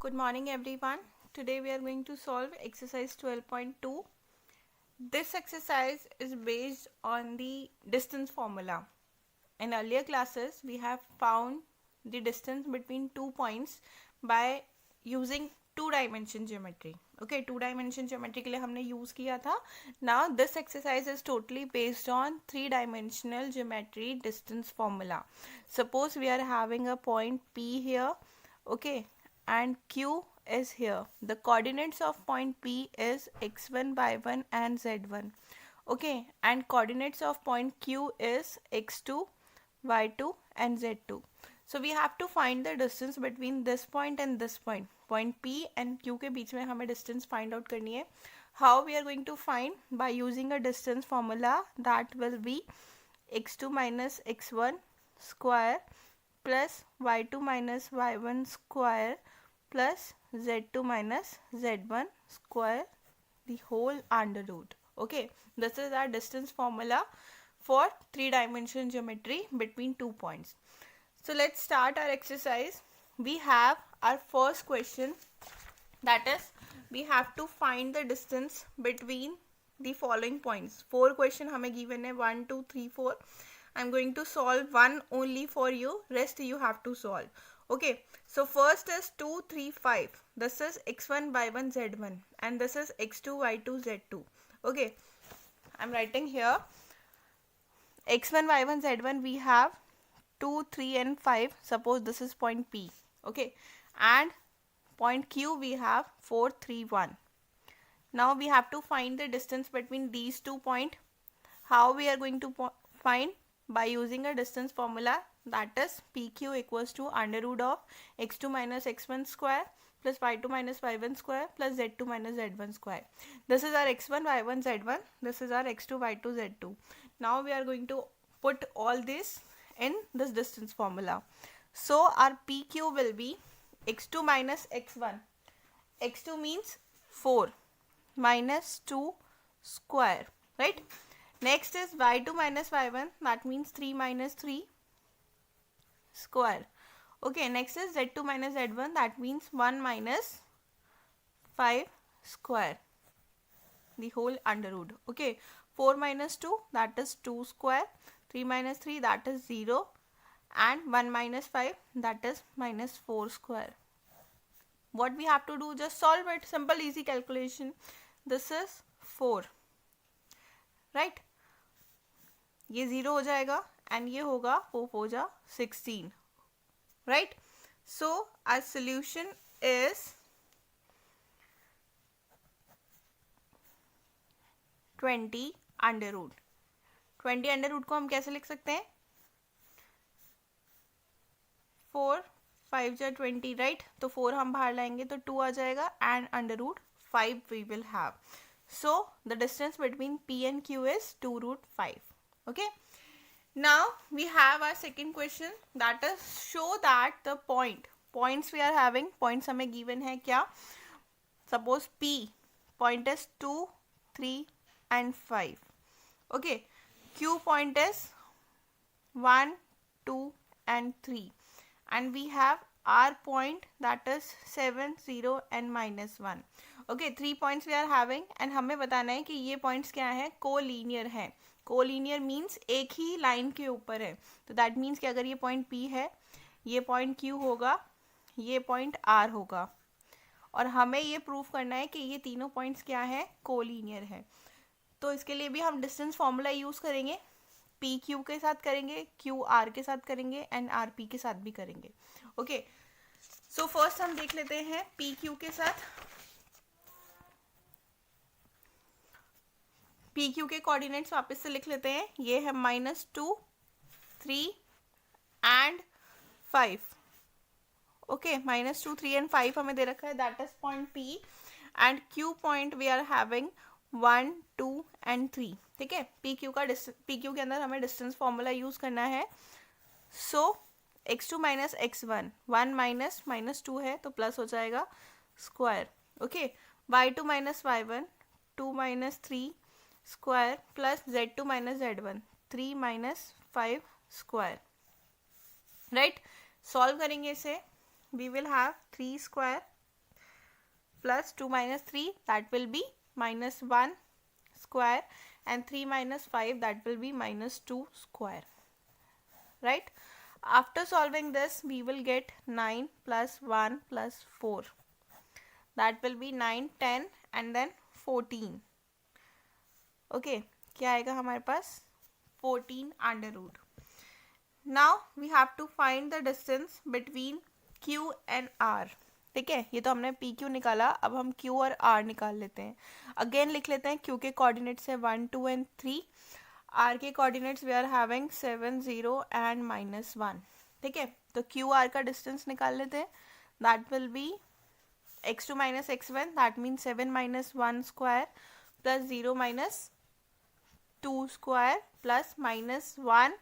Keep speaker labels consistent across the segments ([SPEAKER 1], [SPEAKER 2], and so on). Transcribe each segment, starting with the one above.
[SPEAKER 1] Good morning everyone. Today we are going to solve exercise 12.2. This exercise is based on the distance formula. In earlier classes we have found the distance between 2 points by using two dimension geometry. Okay, two dimension geometry के लिए हमने use किया था. Now this exercise is totally based on three dimensional geometry distance formula. Suppose we are having a point P here. Okay, and Q is here. The coordinates of point P is x1, y1 and z1. Okay, and coordinates of point Q is x2, y2 and z2. So we have to find the distance between this point and this point. Point P and Q के बीच में हमें distance find out करनी है. How we are going to find? By using a distance formula that will be x2 minus x1 square plus y2 minus y1 square plus z2 minus z1 square, the whole under root. Okay, this is our distance formula for three dimension geometry between 2 points. So let's start our exercise. We have our first question, that is we have to find the distance between the following points. 4 question हमें given है, 1 2 3 4. I'm going to solve one only for you, rest you have to solve. Okay, so first is 2 3 5. This is x1 y1 z1 and this is x2 y2 z2. Okay, I'm writing here x1 y1 z1. We have 2 3 and 5. Suppose this is point P. Okay, and point Q we have 4 3 1. Now we have to find the distance between these 2 points. How we are going to find? By using a distance formula, that is PQ equals to under root of x2 minus x1 square plus y2 minus y1 square plus z2 minus z1 square. This is our x1 y1 z1. This is our x2 y2 z2. Now we are going to put all this in this distance formula. So our PQ will be x2 minus x1. x2 means 4 minus 2 square, right? Next is y2 minus y1, that means 3 minus 3 square. Okay, next is z2 minus z1, that means 1 minus 5 square, the whole under root. Okay, 4 minus 2, that is 2 square, 3 minus 3, that is 0, and 1 minus 5, that is minus 4 square. What we have to do, just solve it, simple easy calculation. This is 4, right? ये 0 हो जाएगा and ये होगा 4 4 जा 16, right? So our solution is 20 under root. 20 under root को हम कैसे लिख सकते हैं? 4 5 जा 20, right? तो 4 हम बाहर लाएंगे तो 2 आ जाएगा and under root 5 we will have. So the distance between P and Q is 2 root 5. Okay, now we have our second question, that is show that the points we are having, points हमें given है क्या? Suppose P point is 2 3 and 5. Okay, Q point is 1 2 and 3, and we have R point, that is 7 0 and minus 1. Okay, 3 points we are having and हमें बताना है कि ये points क्या है? कोलिनियर है. कोलिनियर मीन्स एक ही लाइन के ऊपर है, तो दैट मीन्स कि अगर ये पॉइंट P है, ये पॉइंट Q होगा, ये पॉइंट R होगा, और हमें ये प्रूव करना है कि ये तीनों पॉइंट्स क्या है? कोलिनियर है. तो इसके लिए भी हम डिस्टेंस फॉर्मूला यूज करेंगे. P Q के साथ करेंगे, Q R के साथ करेंगे एंड R P के साथ भी करेंगे. ओके, सो फर्स्ट हम देख लेते हैं P Q के साथ. पी क्यू के कोऑर्डिनेट्स वापस से लिख लेते हैं. ये है -2 3 एंड 5. ओके, -2 3 एंड 5 हमें दे रखा है, that is point P and Q point we are having 1 2 and 3. ठीक है, पी क्यू के अंदर हमें डिस्टेंस फॉर्मूला यूज करना है. सो x2 माइनस x1, 1 माइनस -2 है तो प्लस हो जाएगा square. Okay, y2 minus y1, 2 minus 3 square plus z2 minus z1, 3 minus 5 square, right? Solve करेंगे इसे, we will have 3 square plus 2 minus 3, that will be minus 1 square, and 3 minus 5, that will be minus 2 square, right? After solving this, we will get 9 plus 1 plus 4, that will be 9, 10 and then 14. Okay, क्या आएगा हमारे पास 14 under root. Now we have to find the distance between Q and R. ठीक है, ये तो हमने P Q निकाला, अब हम Q और R निकाल लेते हैं. अगेन लिख लेते हैं. Q के कोऑर्डिनेट्स है 1, 2 एंड 3. R के coordinates we are having 7, 0 and -1. ठीक है, तो Q R का डिस्टेंस निकाल लेते हैं. That will B x2 minus x1, that means 7 minus 1 square plus 0 minus 2 square plus minus 1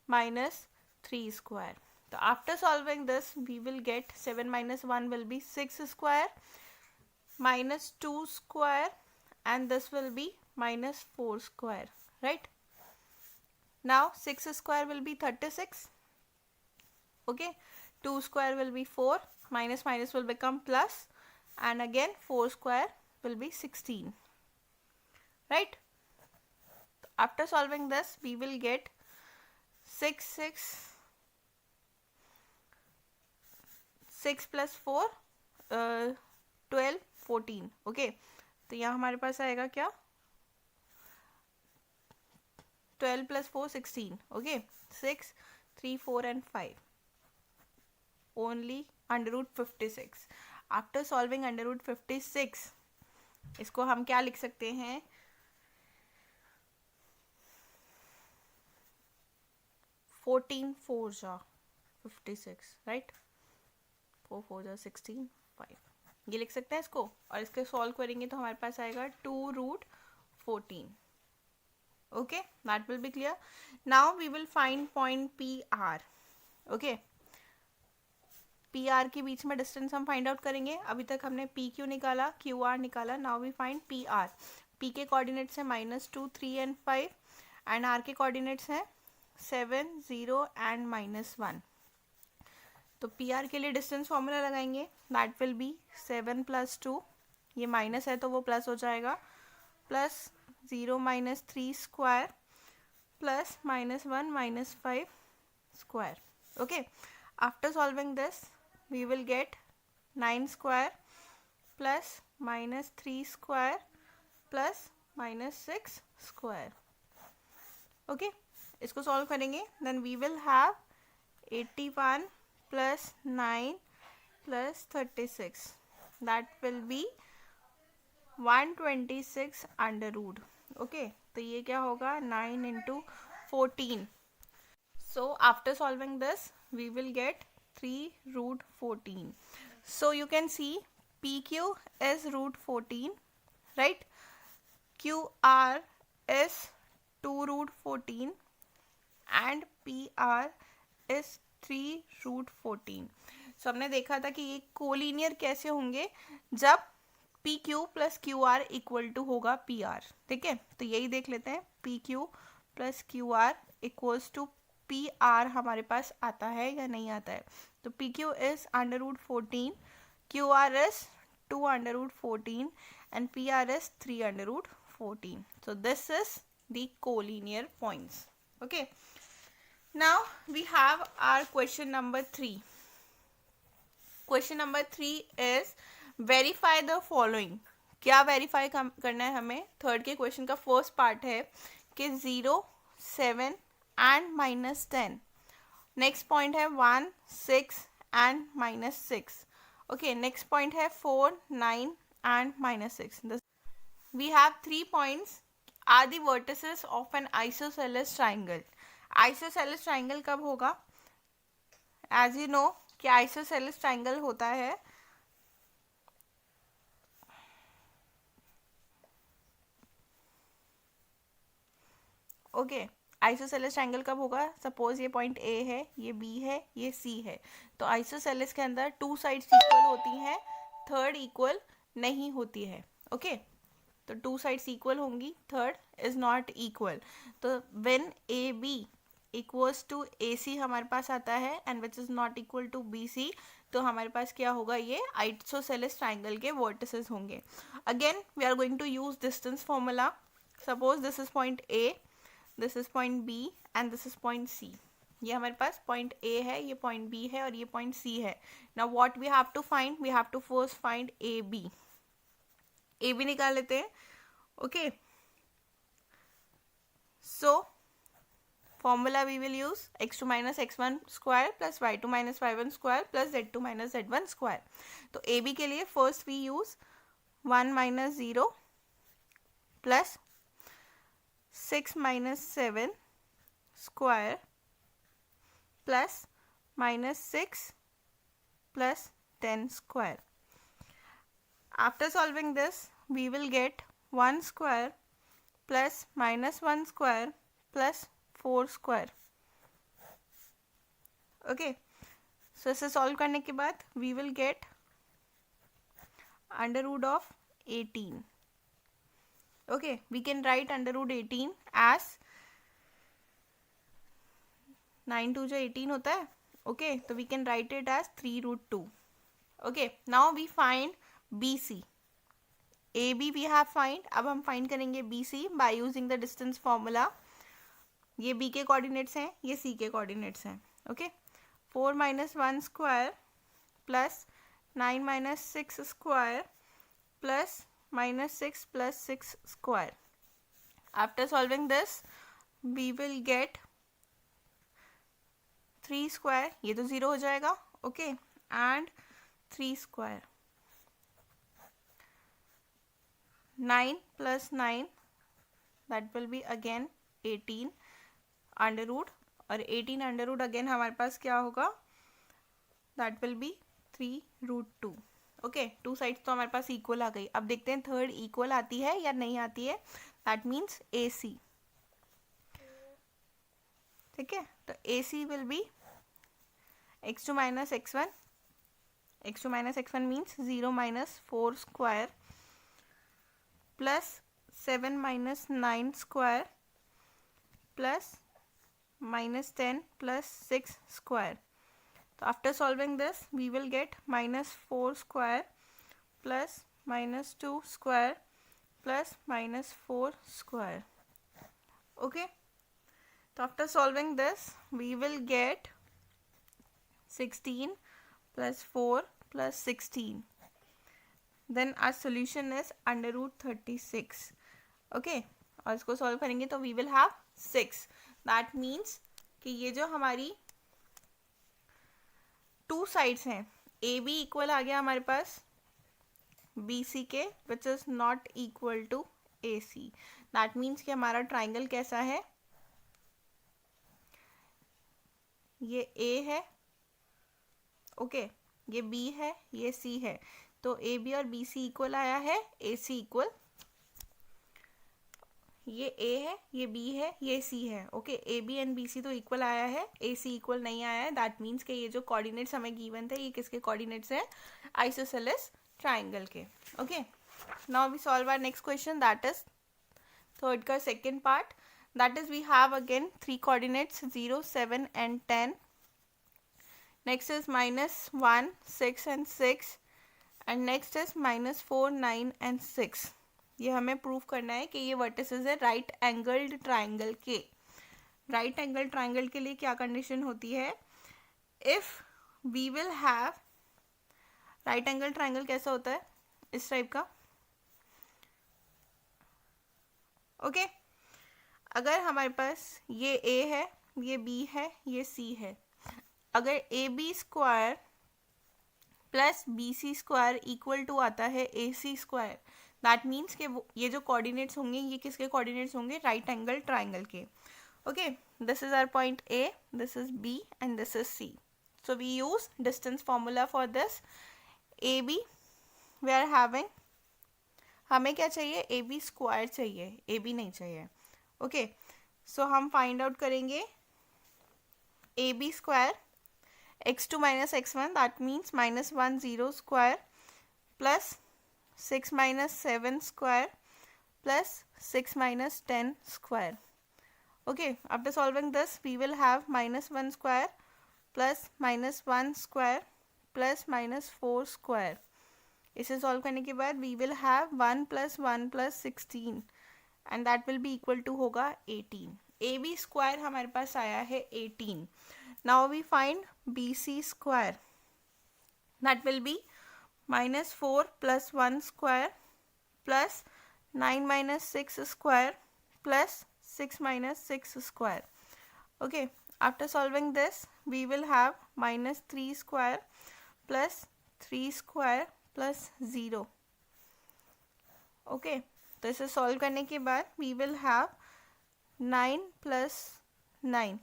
[SPEAKER 1] minus 3 square. So after solving this, we will get 7 minus 1 will be 6 square minus 2 square, and this will be minus 4 square, right? Now 6 square will be 36. Okay, 2 square will be 4, minus minus will become plus, and again 4 square will be 16, right? After solving this, we will get 6 plus 4 12, 14. Okay, तो यहाँ हमारे पास आएगा क्या 12 plus 4 16. Okay, 6, 3, 4 and 5 only under root 56. After solving under root 56, इसको हम क्या लिख सकते हैं 14 4 जा 56, राइट. 4 4 जा 16, 5, ये लिख सकते हैं इसको. और इसके सॉल्व करेंगे तो हमारे पास आएगा 2 root 14. Okay, that will be clear. Now we will find point P R. Okay, P R के बीच में डिस्टेंस हम फाइंड आउट करेंगे. अभी तक हमने पी क्यू निकाला, क्यू आर निकाला. Now we find P R. P के कोऑर्डिनेट्स है -2, 3 एंड 5, एंड आर के कोऑर्डिनेट्स हैं 7, 0 एंड -1. तो पी आर के लिए डिस्टेंस फॉर्मूला लगाएंगे. दैट विल बी 7 plus 2, ये माइनस है तो वो प्लस हो जाएगा, plus 0 minus 3 square plus -1 -5 square. Okay, after solving this we will get 9 square plus -3 square plus -6 square. okay, इसको सॉल्व करेंगे. then we will have 81 plus 9 plus 36, that will be 126 under root. okay, तो ये क्या होगा 9 into 14. so after solving this we will get 3 root 14. so you can see PQ is root 14, right? QR is 2 root 14 and PR is 3 root 14. so हमने देखा था कि ये collinear कैसे होंगे जब PQ plus QR equal to होगा PR. ठीक है, तो यही देख लेते हैं. PQ plus QR equals to PR हमारे पास आता है या नहीं आता है. तो PQ is under root 14, QR is 2 under root 14 and PR is 3 under root 14. so this is the collinear points. okay, now we have our question number 3. question number 3 is verify the following. क्या verify करना है हमें. Third के question का first part है कि 0, 7 and -10. Next point है 1, 6 and -6. okay, next point है 4, 9 and -6. we have 3 points are the vertices of an isosceles triangle. isosceles triangle कब होगा? as you know कि isosceles triangle होता है ओके, आइसोसेलेस ट्रायंगल कब होगा? सपोज ये पॉइंट ए है, ये बी है, ये सी है. तो आइसोसेलेस के अंदर 2 साइड्स इक्वल होती हैं, थर्ड इक्वल नहीं होती है. ओके, तो 2 साइड्स इक्वल होंगी, थर्ड इज नॉट इक्वल. तो when A B equals to AC हमारे पास आता है and which is not equal to BC, तो हमारे पास क्या होगा, ये आइसोसेलेस ट्राइंगल के वर्टिसेस होंगे. Again we are going to use distance formula. Suppose this is point A, this is point B and this is point C. ये हमारे पास पॉइंट A है, ये पॉइंट B है और ये पॉइंट C है. Now what we have to find, we have to first find AB निकाल लेते हैं. Okay, so formula we will use x2 minus x1 square plus y2 minus y1 square plus z2 minus z1 square. तो AB के लिए first we use 1 minus 0 plus 6 minus 7 square plus minus 6 plus 10 square. After solving this, we will get 1 square plus minus 1 square plus 4 square. Okay, so इसे solve करने के बाद we will get under root of 18. Okay, we can write under root 18 as 9 2 जो 18 होता है. Okay, तो we can write it as 3 root 2. Okay, now we find BC. AB we have find. अब हम find करेंगे BC by using the distance formula. ये B के coordinates हैं, ये C के कोऑर्डिनेट्स हैं. Okay, 4 minus 1 square plus 9 minus 6 square plus minus 6 plus 6 square. After solving this, we will get 3 square, ये तो 0 हो जाएगा. Okay, and 3 square. 9 plus 9, that will be again 18 under root, और 18 अंडर रूट अगेन हमारे पास क्या होगा, that will be 3 root 2. Okay, two sides तो हमारे पास इक्वल आ गई. अब देखते हैं थर्ड इक्वल आती है या नहीं आती है. That means AC. ठीक है, तो AC will be x2 minus x1. x2 minus x1 means 0 minus 4 square plus 7 minus 9 square plus minus 10 plus 6 square. So after solving this, we will get minus 4 square plus minus 2 square plus minus 4 square. Okay, so after solving this, we will get 16 plus 4 plus 16. Then our solution is under root 36. Okay, और इसको solve करेंगे तो we will have 6. That means कि ये जो हमारी two sides हैं, A B equal आ गया हमारे पास बी सी के, which is not equal to A C. That means कि हमारा ट्राइंगल कैसा है, ये ए है. ओके, ये बी है, ये सी है. तो ए बी और बी सी इक्वल आया है, ए सी इक्वल, ये A है, ये B है, ये C है. Okay, A B and B C तो इक्वल आया है, ए सी इक्वल नहीं आया है. दैट मीन्स कि ये जो कोऑर्डिनेट्स हमें गिवन थे, ये किसके कोऑर्डिनेट्स हैं, आइसोसेलेस ट्राइंगल के. Okay, now we solve our next question, that is third का second part. That is we have again 3 coordinates 0 7 and 10. Next is -1 6 and 6 and next is -4 9 and 6. ये हमें prove करना है कि ये वर्टिसेस है राइट एंगल्ड ट्राइंगल के. Right angle triangle के लिए क्या कंडीशन होती है, if we will have, right angle triangle कैसा होता है, इस टाइप का. ओके, अगर हमारे पास ये A है, ये B है, ये C है, अगर AB square plus BC square equal to आता है AC स्क्वायर, दैट मीन्स कि ये जो कोऑर्डिनेट्स होंगे, ये किसके कोऑर्डिनेट्स होंगे, राइट एंगल ट्राइंगल के. Okay, this is our point A, this is B and this is C. So we use distance formula for this. AB we are having, हमें क्या चाहिए, AB स्क्वायर चाहिए, AB नहीं चाहिए. Okay, सो हम find out करेंगे AB square, x2 minus x1, that means -1 0 square plus 6 minus 7 square plus 6 minus 10 square. Okay, after solving this, we will have minus 1 square plus minus 1 square plus minus 4 square. इसे solve करने के बाद we will have 1 plus 1 plus 16 and that will be equal to होगा 18. AB square हमारे पास आया है 18. Now we find BC square. That will be minus 4 plus 1 square plus 9 minus 6 square plus 6 minus 6 square. Okay, after solving this, we will have minus 3 square plus 3 square plus 0. Okay, तो इसे solve करने के बाद we will have 9 plus 9,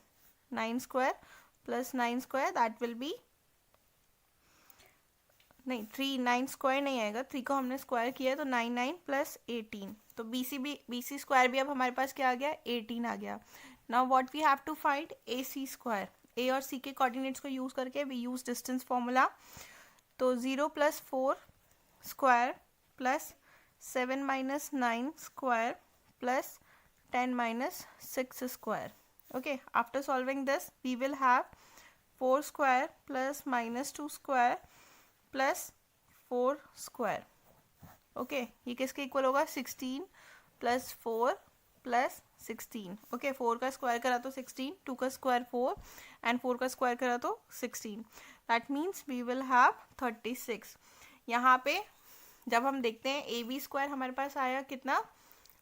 [SPEAKER 1] 9 square plus 9 square, that will be नहीं 3, 9 square नहीं आएगा, 3 को हमने स्क्वायर किया तो 9 9 प्लस 18, तो BC स्क्वायर भी अब हमारे पास क्या आ गया, 18 आ गया. Now what we have to find AC square. A और C के कोऑर्डिनेट्स को यूज़ करके वी यूज़ डिस्टेंस फॉर्मूला. तो 0 plus 4 square plus 7 minus 9 square plus 10 minus 6 square. Okay, after solving this we will have 4 square plus minus 2 square plus 4 square. Okay, ये किसके equal होगा, 16 plus 4 plus 16. Okay, 4 का square करा तो 16, 2 का square 4 and 4 का square करा तो 16. That means we will have 36. यहाँ पे जब हम देखते हैं AB स्क्वायर हमारे पास आया कितना,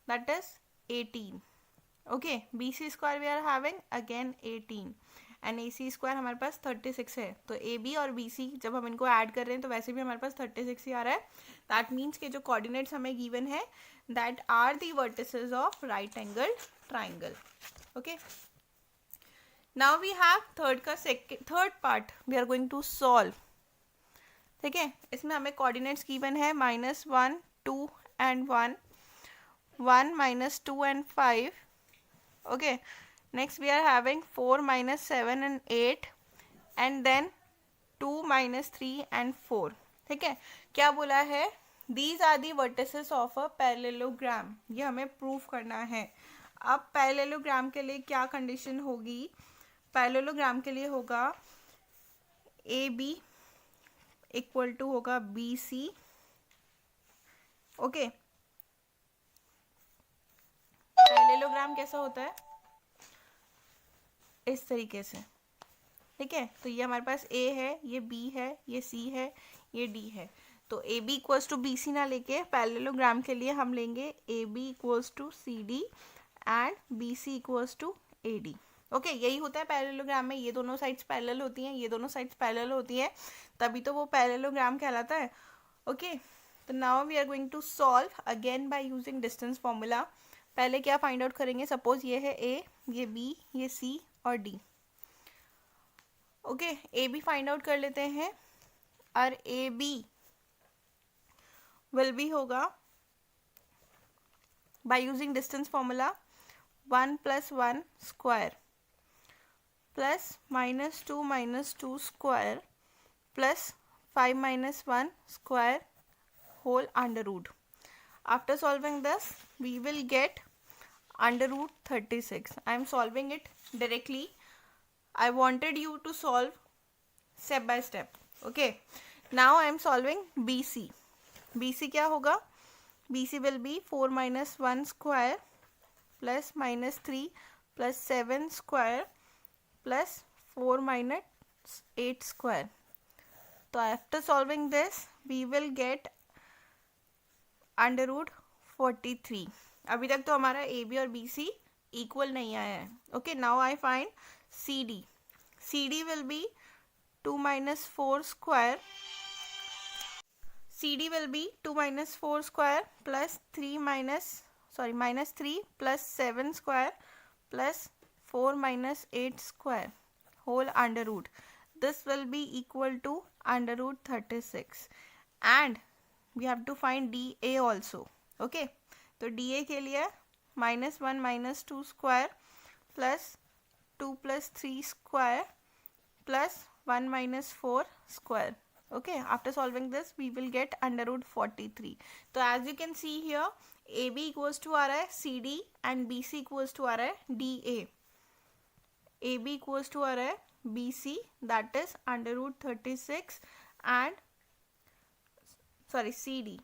[SPEAKER 1] that is 18. Okay, BC square we are having again 18 and AC square हमारे पास 36 है. तो AB और BC जब हम इनको ऐड कर रहे हैं तो वैसे भी हमारे पास 36 ही आ रहा है. दैट मीन्स के जो कोऑर्डिनेट्स हमें गिवन है that are the vertices of right angle triangle. Okay, now we have third part we are going to solve. ठीक है, इसमें हमें कोऑर्डिनेट्स गिवन है -1 2 and 1, 1 -2 and 5. Okay, next we are having 4 minus 7 and 8 and then 2 minus 3 and 4. ठीक है, क्या बोला है, these are the vertices of a parallelogram. ये हमें प्रूफ करना है. अब पैरेललोग्राम के लिए क्या कंडीशन होगी, पैरेललोग्राम के लिए होगा AB इक्वल टू होगा BC. ओके, पैरेललोग्राम कैसा होता है, इस तरीके से. ठीक है, तो ये हमारे पास A है, ये B है, ये C है, ये D है. तो AB इक्वल्स टू BC ना लेके पैरेललोग्राम के लिए हम लेंगे AB equals to CD and BC equals to AD. Okay, यही होता है पैरेललोग्राम में, ये दोनों साइड्स पैरेलल होती हैं, ये दोनों साइड्स पैरेलल होती हैं, तभी तो वो पैरेललोग्राम कहलाता है. ओके, तो now we are going to solve again by using distance formula. पहले क्या फाइंड आउट करेंगे, सपोज ये है A, ये B, ये C और D. Okay, AB find out कर लेते हैं और AB विल बी होगा bye using distance formula 1 plus 1 square plus -2 square plus 5 minus 1 square whole under root. After solving this we will get under root 36. I am solving it directly. I wanted you to solve step by step. Okay, now I am solving BC. BC क्या होगा, BC will be 4 minus 1 square plus -3 plus 7 square plus 4 minus 8 square. So after solving this we will get under root 43. अभी तक तो हमारा AB और BC equal नहीं आया है. Okay, now I find CD. CD will be 2 minus 4 square. CD will be 2 minus 4 square plus minus 3 plus 7 square plus 4 minus 8 square whole under root. This will be equal to under root 36 and we have to find DA also. Okay, तो DA के लिए -1 minus 2 square plus 2 plus 3 square plus 1 minus 4 square. Okay, after solving this we will get under root 43. So as you can see here AB equals to आ रहा है CD and BC equals to आ रहा है DA. A B equals to आ रहा है B C, that is √36 and sorry CD,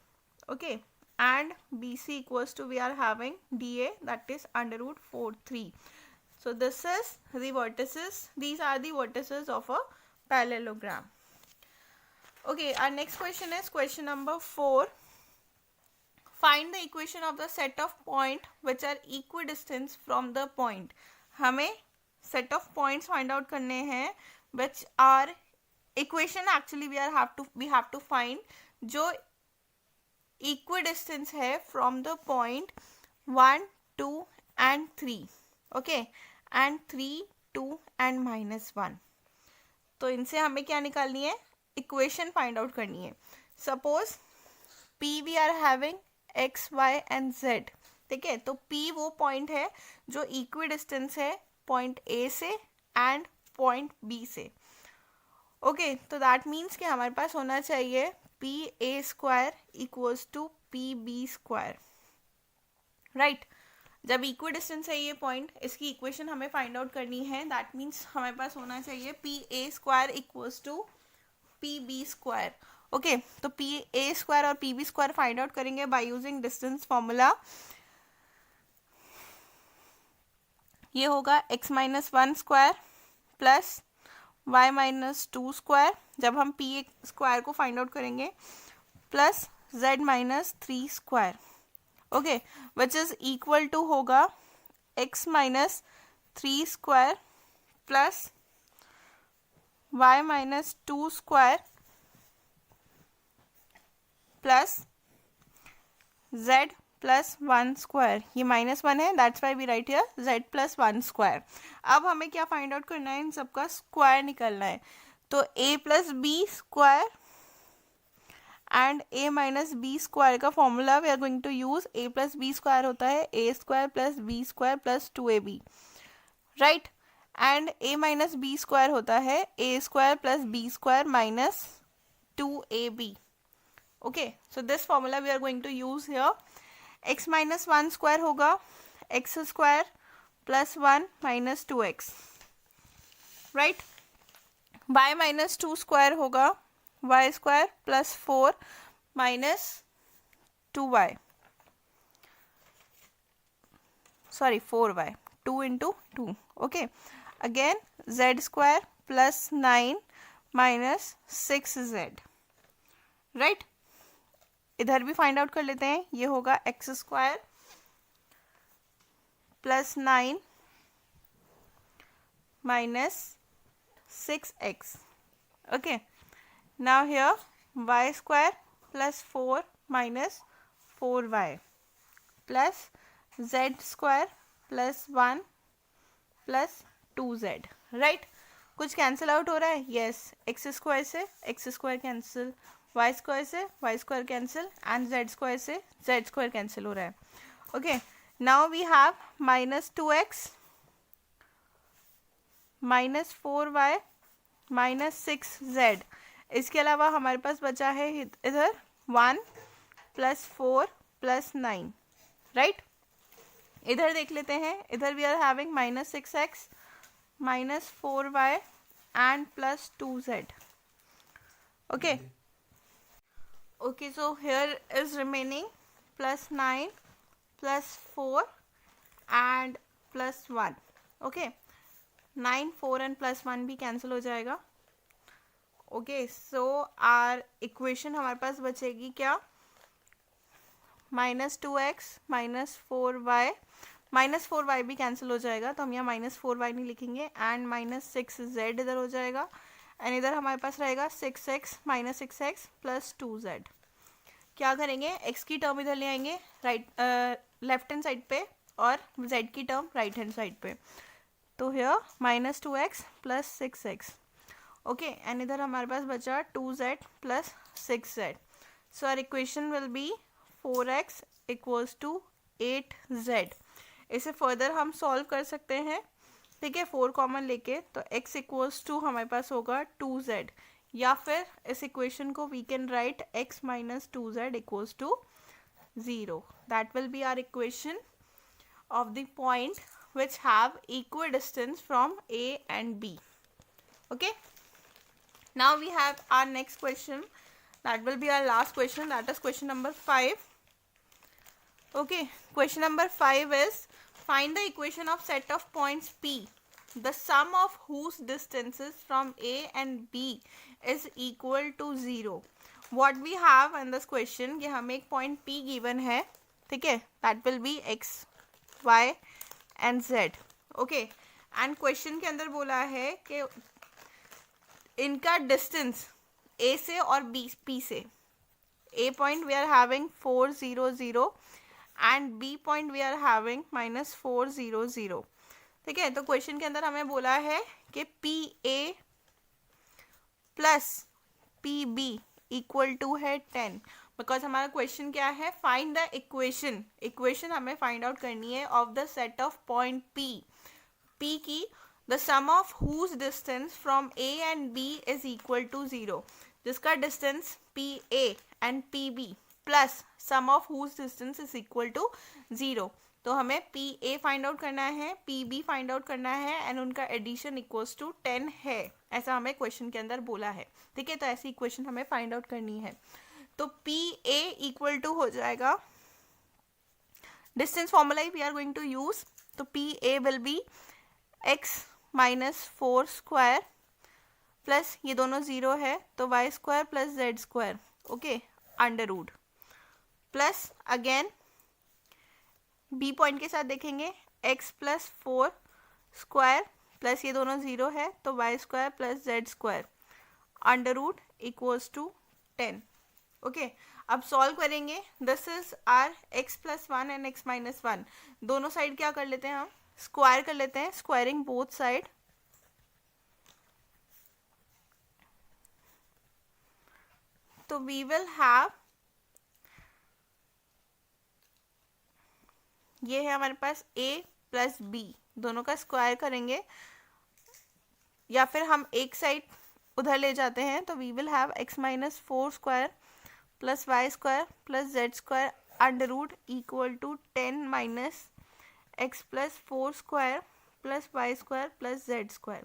[SPEAKER 1] okay, and BC equals to, we are having DA, that is √43. So this is the vertices, these are the vertices of a parallelogram. Okay, our next question is question number 4. Find the equation of the set of point which are equidistant from the point. हमें set of points find out करने हैं which are equation, actually we have to find जो equidistance है from the point 1, 2 and 3, okay, and 3, 2 and -1. तो इनसे हमें क्या निकालनी है, इक्वेशन फाइंड आउट करनी है. Suppose P we are having x, y and z, ठीक है. तो P वो पॉइंट है जो इक्विडिस्टेंस है पॉइंट A से एंड पॉइंट B से. ओके, तो दैट मीन्स कि हमारे पास होना चाहिए PA² equals to PB², right. जब इक्विडिस्टेंस है ये पॉइंट, इसकी इक्वेशन हमें फाइंड आउट करनी है. दैट मीन्स हमारे पास होना चाहिए PA² equals to PB². Okay, तो PA² और PB² फाइंड आउट करेंगे बाय यूजिंग डिस्टेंस फॉर्मूला. ये होगा x-1² प्लस y-2², जब हम PA² को फाइंड आउट करेंगे, plus z-3², okay, which is equal to होगा x-3² plus y-2² plus z plus 1². ये -1 है, that's why we write here z plus 1². अब हमें क्या फाइंड आउट करना है, इन सबका स्क्वायर निकलना है. तो a plus b² and a minus b² का formula we are going to use. a plus b² होता है a² plus b² plus 2ab, right. And a minus b² होता है a² plus b² minus 2ab. Okay, so this formula we are going to use here. x-1² होगा x² plus 1 minus 2x, right. y-2² होगा y² plus 4 minus 2y, sorry 4y, 2 into 2, okay. Again z² plus 9 minus 6z, right. इधर भी find out कर लेते हैं. ये होगा x² plus 9 minus 6x, okay. Now here y² plus 4 minus 4y plus z² plus 1 plus 2z, right. कुछ cancel out हो रहा है, यस. x² से x² कैंसिल, y² से y² कैंसिल एंड z² से z² कैंसिल हो रहा है. Okay, now we have -2x minus 4y minus 6z. इसके अलावा हमारे पास बचा है इधर 1 प्लस 4 प्लस 9, राइट. इधर देख लेते हैं. इधर we are having -6x minus 4y and plus 2z, okay. Okay, so here is remaining plus 9 plus 4 and plus 1, okay. 9, 4 and plus 1 भी cancel हो जाएगा. Okay, so our equation हमारे पास बचेगी क्या, -2x minus 4y, minus 4y भी cancel हो जाएगा, तो हम यहाँ -4y नहीं लिखेंगे, एंड -6z इधर हो जाएगा, एंड इधर हमारे पास रहेगा 6x minus 6x plus 2z. क्या करेंगे, x की टर्म इधर ले आएंगे राइट लेफ्ट हैंड साइड पे और z की टर्म राइट हैंड साइड पे. तो here -2x plus 6x, okay. And इधर हमारे पास बचा 2z plus 6z. So our equation will be 4x equals to 8z. इसे फर्दर हम सॉल्व कर सकते हैं, ठीक है, 4 कॉमन लेके. तो x इक्वल्स टू हमारे पास होगा 2z, या फिर इस इक्वेशन को we can write x minus 2z equals to 0. That will be our equation of the point which have equidistance from A and B. Okay, now we have our next question. That will be our last question, that is question number 5. Okay, question number 5 is find the equation of set of points P, the sum of whose distances from A and B is equal to 0. What we have in this question कि हमें एक point P given है, ठीक है, that will be x, y and z. Okay, and question के अंदर बोला है कि इनका distance A से और B P से, A point we are having 4 0 0 and B point we are having minus 4 0 0. ठीक है, तो क्वेश्चन के अंदर हमें बोला है कि P A plus P B equal to है 10, बिकॉज हमारा क्वेश्चन क्या है, फाइंड द इक्वेशन हमें फाइंड आउट करनी है of the set of point P की the sum of whose distance from A and B is equal to 0, जिसका distance P A and P B plus sum of whose distance is equal to 0. तो हमें P A find out करना है, P B find out करना है and उनका addition equals to 10 है, ऐसा हमें क्वेश्चन के अंदर बोला है. ठीक है, तो ऐसी इक्वेशन हमें फाइंड आउट करनी है. तो पी ए इक्वल टू हो जाएगा, distance formula we are going to use. तो P A will be x minus 4 square plus ये दोनों 0 है तो y square plus z square. Okay, under root plus again B point के साथ देखेंगे x प्लस 4 स्क्वायर प्लस ये दोनों 0 है तो y square plus z square under root equals to 10. Okay, अब सॉल्व करेंगे. This is our x plus 1 and x minus 1. दोनों साइड क्या कर लेते हैं, हम स्क्वायर कर लेते हैं, स्क्वायरिंग बोथ साइड. तो वी विल हैव, ये है हमारे पास a प्लस बी, दोनों का स्क्वायर करेंगे या फिर हम एक साइड उधर ले जाते हैं. तो we will have x minus 4 square plus y square plus z square under root equal to 10 minus x plus 4 square plus y square plus z square.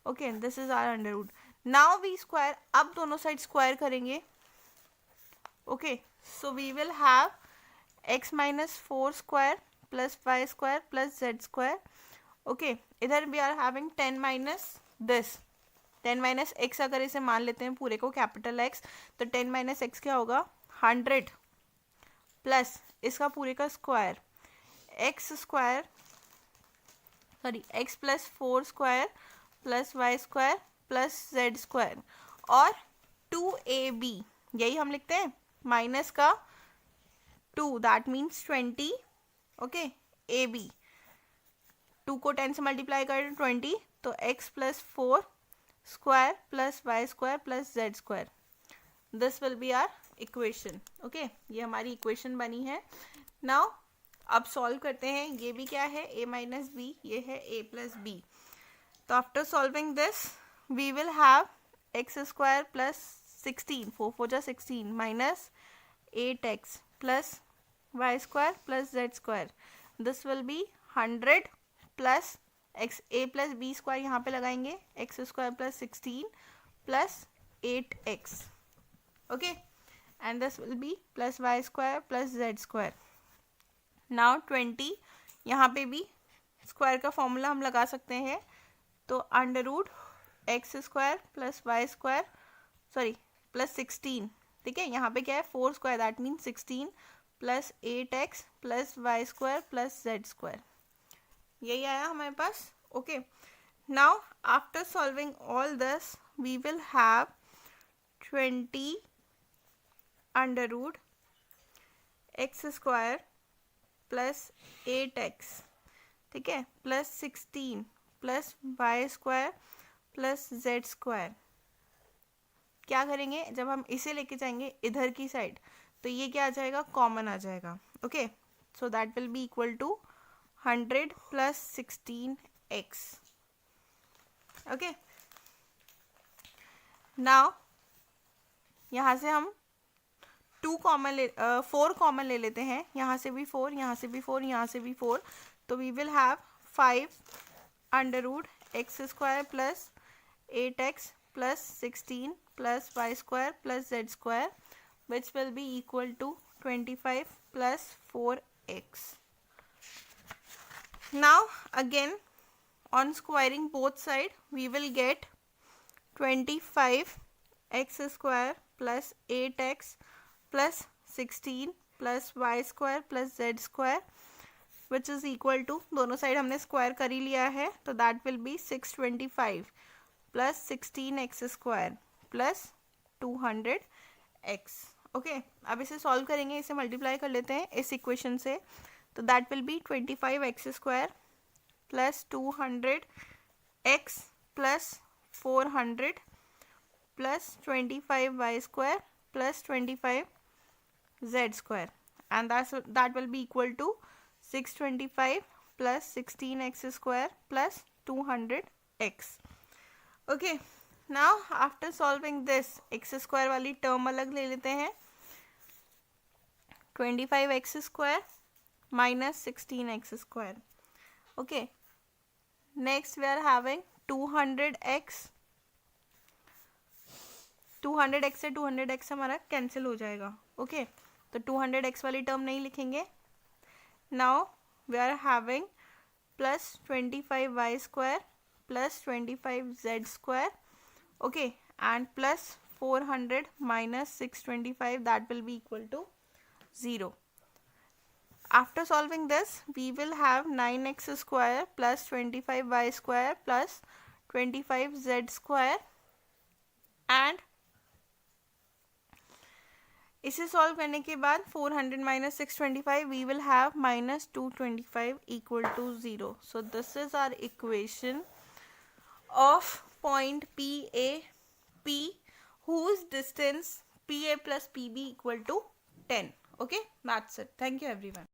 [SPEAKER 1] Okay, this is our under root. Now we square, अब दोनों side square करेंगे. Okay, so we will have x minus 4 square plus y square plus z square. Okay, इधर we are having 10 minus this, 10 minus x अगर इसे मान लेते हैं पूरे को कैपिटल एक्स, तो 10 माइनस एक्स क्या होगा 100 प्लस इसका पूरे का square x square, sorry x plus 4 square plus y square plus z square और 2ab, यही हम लिखते हैं, माइनस का 2 that means 20. Okay, A B 2 को 10 से मल्टीप्लाई करें 20, तो x plus 4 square plus y square plus z square. This will be our equation. Okay, ये हमारी इक्वेशन बनी है. नाउ अब सॉल्व करते हैं. ये भी क्या है, a माइनस बी, ये है a प्लस बी. तो after solving this we will have x square plus 16, 4 4 जा 16 minus 8x plus y square plus z square. This will be 100 plus x, A plus B square यहाँ पे लगाएंगे, x square plus 16 plus 8x. Okay, and this will be plus y square plus z square. Now 20, यहाँ पे भी square का formula हम लगा सकते हैं. तो under root x square plus y square, sorry plus 16, ठीक है, यहाँ पे क्या है 4 square that mean 16 plus 8x plus y square plus z square. यही आया हमारे पास. Okay, now after solving all this we will have 20 under root x square plus 8x, ठीक है, plus 16 plus y square plus z square. क्या करेंगे, जब हम इसे लेके जाएंगे इधर की साइड तो ये क्या आ जाएगा, कॉमन आ जाएगा. Okay, so that will be equal to 100 plus 16x. Okay, now यहाँ से हम 4 कॉमन ले लेते हैं. यहाँ से भी 4, यहाँ से भी 4, यहाँ से भी 4. तो we will have 5 under root x square plus 8x plus 16 plus y square plus z square, which will be equal to 25 plus 4x. Now again on squaring both sides, we will get 25 x square plus 8x plus 16 plus y square plus z square, which is equal to, दोनों side हमने square कर ही लिया है, तो that will B 625 plus 16x square plus 200x. Okay, अब इसे solve करेंगे, इसे मल्टीप्लाई कर लेते हैं इस इक्वेशन से, तो that will B 25x square plus 200x plus 400 plus 25y square plus 25z square, and that will be equal to 625 plus 16x square plus 200x. Okay, now after solving this, x square वाली term अलग ले लेते हैं, 25x square minus 16x square. Okay, next we are having 200x से 200x हमारा cancel हो जाएगा. Okay, तो 200x वाली टर्म नहीं लिखेंगे. Now we are having plus 25y square plus 25z square. Okay, and plus 400 minus 625, that will be equal to 0. After solving this, we will have 9x square plus 25y square plus 25z square, and इसे solve करने के बाद 400 minus 625, we will have minus 225 equal to 0. So this is our equation of point PAP whose distance PA plus PB equal to 10. Okay, that's it. Thank you everyone.